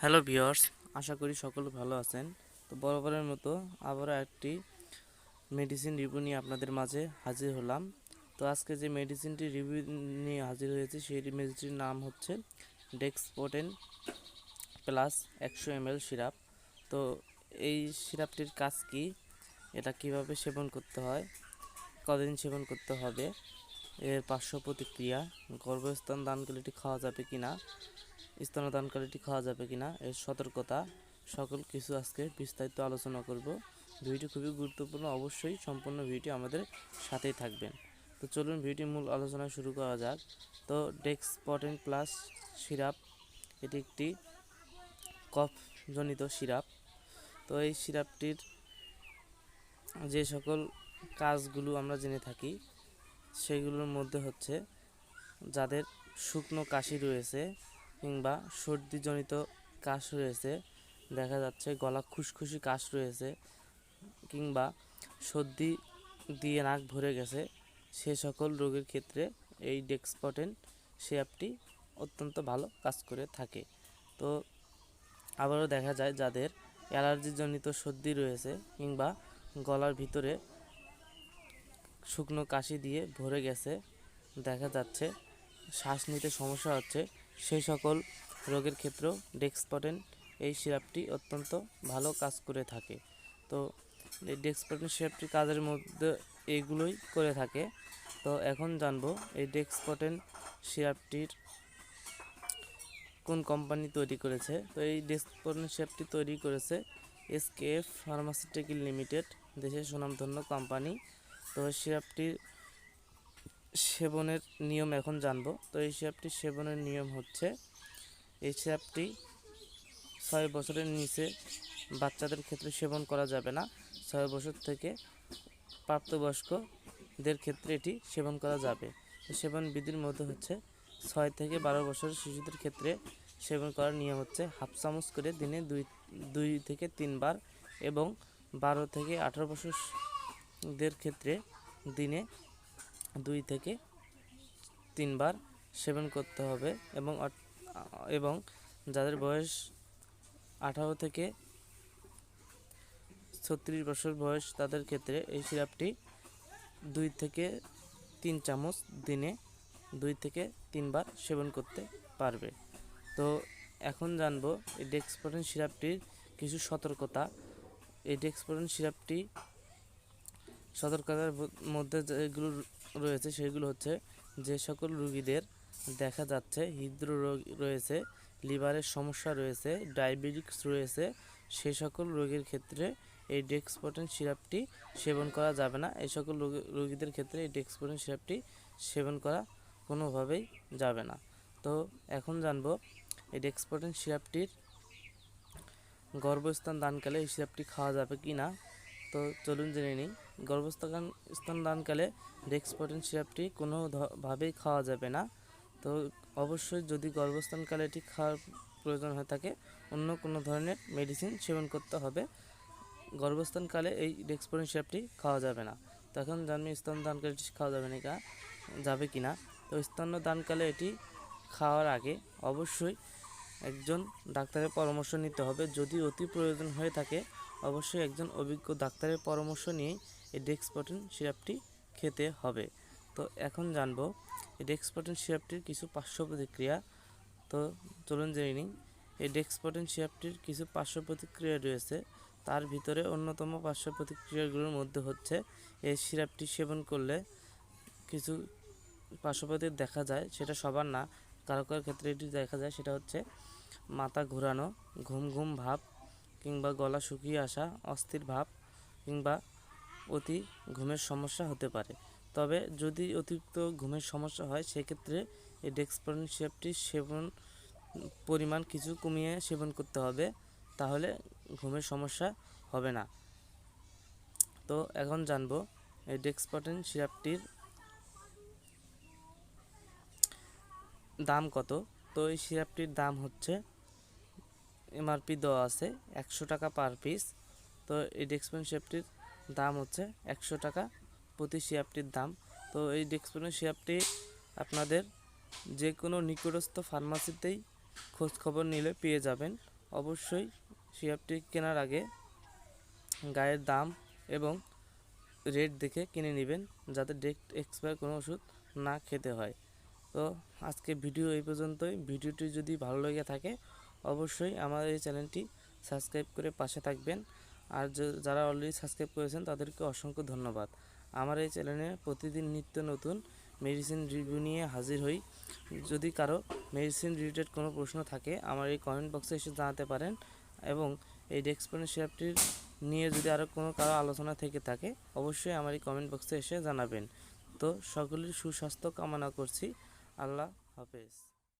Hello viewers, আশা করি সকলে ভালো আছেন। তো বরাবরের মতো আবারও একটি মেডিসিন রিভিউ নিয়ে আপনাদের মাঝে হাজির হলাম। তো আজকে যে মেডিসিনটি রিভিউ নিয়ে হাজির হয়েছে সেই মেডিসিনটির নাম হচ্ছে ডেক্সপোটেন প্লাস 100 ml সিরাপ। তো এই সিরাপটির কাজ কি, এটা কিভাবে সেবন করতে হয়, কতদিন সেবন করতে হবে, এর পার্শ্ব প্রতিক্রিয়া, গর্ভস্থান দানকালে এটি খাওয়া যাবে কিনা, স্তন্যদানকালে এটি খাওয়া যাবে কিনা, এর সতর্কতা, সকল কিছু আজকে বিস্তারিত আলোচনা করব। ভিডিওটি খুবই গুরুত্বপূর্ণ, অবশ্যই সম্পূর্ণ ভিডিও আমাদের সাথেই থাকবেন। তো চলুন ভিডিওর মূল আলোচনা শুরু করা যাক। তো ডেক্সপোটেন প্লাস সিরাপ এটি একটি কফজনিত সিরাপ। তো এই সিরাপটির যে সকল কাজগুলো আমরা জেনে থাকি সেগুলোর মধ্যে হচ্ছে যাদের শুকনো কাশি রয়েছে কিংবা সর্দিজনিত কাশ রয়েছে, দেখা যাচ্ছে গলা খুশখুশি কাশ রয়েছে কিংবা সর্দি দিয়ে নাক ভরে গেছে, সে সকল রোগের ক্ষেত্রে এই ডেক্সপোটেন সিরাপটি অত্যন্ত ভালো কাজ করে থাকে। তো আবারও দেখা যায় যাদের অ্যালার্জিজনিত সর্দি রয়েছে কিংবা গলার ভিতরে শুকনো কাশি দিয়ে ভরে গেছে, দেখা যাচ্ছে শ্বাস নিতে সমস্যা হচ্ছে, সেই সকল রোগের ক্ষেত্রেও ডেক্সপোটেন এই সিরাপটি অত্যন্ত ভালো কাজ করে থাকে। তো এই ডেক্সপোটেন সিরাপটি কাজের মধ্যে এইগুলোই করে থাকে। তো এখন জানবো এই ডেক্সপোটেন সিরাপটির কোন কোম্পানি তৈরি করেছে। তো এই ডেক্সপোটেন সিরাপটি তৈরি করেছে এসকেএফ ফার্মাসিউটিক্যাল লিমিটেড, দেশের সুনামধন্য কোম্পানি। তো সিরাপটির সেবনের নিয়ম এখন জানবো। তো এই সিরাপটি সেবনের নিয়ম হচ্ছে, এই সিরাপটি 6 বছরের নিচে বাচ্চাদের ক্ষেত্রে সেবন করা যাবে না। 6 বছর থেকে প্রাপ্তবয়স্কদের ক্ষেত্রে এটি সেবন করা যাবে। সেবন বিধির মধ্যে হচ্ছে 6 থেকে 12 বছরের শিশুদের ক্ষেত্রে সেবন করার নিয়ম হচ্ছে হাফ চামচ করে দিনে 2 থেকে 3 বার, এবং 12 থেকে 18 বছরদের ক্ষেত্রে দিনে 2 থেকে 3 বার সেবন করতে হবে। এবং যাদের বয়স 18 থেকে 36 বছর বয়স তাদের ক্ষেত্রে এই সিরাপটি 2 থেকে 3 চামচ দিনে 2 থেকে 3 বার সেবন করতে পারবে। তো এখন জানবো এই ডেক্সপোটেন সিরাপটির কিছু সতর্কতা। এই ডেক্সপোটেন সিরাপটি সতর্কতার মধ্যে যেগুলো রয়েছে সেগুলো হচ্ছে, যে সকল রোগীদের দেখা যাচ্ছে হৃদরোগ রয়েছে, লিভারের সমস্যা রয়েছে, ডায়াবেটিস রয়েছে, সে সকল রোগীর ক্ষেত্রে এই ডেক্সপোটেন সিরাপটি সেবন করা যাবে না। এই সকল রোগীদের ক্ষেত্রে এই ডেক্সপোটেন সিরাপটি সেবন করা কোনোভাবেই যাবে না। তো এখন জানবো এই ডেক্সপোটেন সিরাপটির গর্ভস্থান দানকালে এই সিরাপটি খাওয়া যাবে কি না। তো চলুন জেনে নিই। গর্ভস্থান দানকালে ডেক্সপোটেন সিরাপটি কোনোভাবেই খাওয়া যাবে না। তো অবশ্যই যদি গর্ভস্থানকালে এটি খাওয়ার প্রয়োজন হয়ে থাকে, অন্য কোনো ধরনের মেডিসিন সেবন করতে হবে। গর্ভস্থানকালে এই ডেক্সপোটেন সিরাপটি খাওয়া যাবে না। তো এখন জানবি স্তন্যদানকালে এটি খাওয়া যাবে কি না। তো স্তন্যদানকালে এটি খাওয়ার আগে অবশ্যই একজন ডাক্তারের পরামর্শ নিতে হবে। যদি অতি প্রয়োজন হয়ে থাকে অবশ্যই একজন অভিজ্ঞ ডাক্তারের পরামর্শ নিয়ে এই ডেক্সপোটেন সিরাপটি খেতে হবে। তো এখন জানবো এই ডেক্সপোটেন সিরাপটির কিছু পার্শ্ব প্রতিক্রিয়া। তো চলুন জেনে নিই। এই ডেক্সপোটেন সিরাপটির কিছু পার্শ্ব প্রতিক্রিয়া রয়েছে। তার ভিতরে অন্যতম পার্শ্ব প্রতিক্রিয়াগুলোর মধ্যে হচ্ছে, এই সিরাপটি সেবন করলে কিছু পার্শ্বপ্রতিক্রিয়া দেখা যায়, সেটা সবার না, কারো কারো ক্ষেত্রে এটি দেখা যায়। সেটা হচ্ছে মাথা ঘোরানো, ঘুম ঘুম ভাব কিংবা গলা শুকিয়ে আসা, অস্থির ভাব কিংবা অতি ঘুমের সমস্যা হতে পারে। তবে যদি অতিরিক্ত ঘুমের সমস্যা হয় সেক্ষেত্রে এই ডেক্সপোটেন সিরাপটি সেবন পরিমাণ কিছু কমিয়ে সেবন করতে হবে, তাহলে ঘুমের সমস্যা হবে না। তো এখন জানবো এই ডেক্সপোটেন সিরাপটির দাম কত। তো এই সিরাপটির দাম হচ্ছে, এমআরপি দেওয়া আছে 100 টাকা পার পিস। তো এই ডেক্সপোটেন সিরাপটির দাম হচ্ছে 100 টাকা প্রতি সিরাপটির দাম। তো এই ডেক্সপোটেন সিরাপটি আপনাদের যে কোনো নিকটস্থ ফার্মাসিতেই খোঁজ খবর নিলে পেয়ে যাবেন। অবশ্যই সিরাপটি কেনার আগে গায়ের দাম এবং রেট দেখে কিনে নেবেন, যাতে ডেট এক্সপায়ার কোনো ওষুধ না খেতে হয়। তো আজকে ভিডিও এই পর্যন্তই। ভিডিওটি যদি ভালো লেগে থাকে অবশ্যই আমার এই চ্যানেলটি সাবস্ক্রাইব করে পাশে থাকবেন। আর যারা অলরেডি সাবস্ক্রাইব করেছেন তাদেরকে অসংখ্য ধন্যবাদ। আমার এই চ্যানেলে প্রতিদিন নিত্য নতুন মেডিসিন রিভিউ নিয়ে হাজির হই। যদি কারো মেডিসিন রিলেটেড কোনো প্রশ্ন থাকে আমার এই কমেন্ট বক্সে এসে জানাতে পারেন, এবং এই ডেক্সপোটেন সিরাপটির নিয়ে যদি আরও কোনো কারো আলোচনা থেকে থাকে অবশ্যই আমার এই কমেন্ট বক্সে এসে জানাবেন। তো সকলের সুস্বাস্থ্য কামনা করছি। আল্লাহ হাফেজ।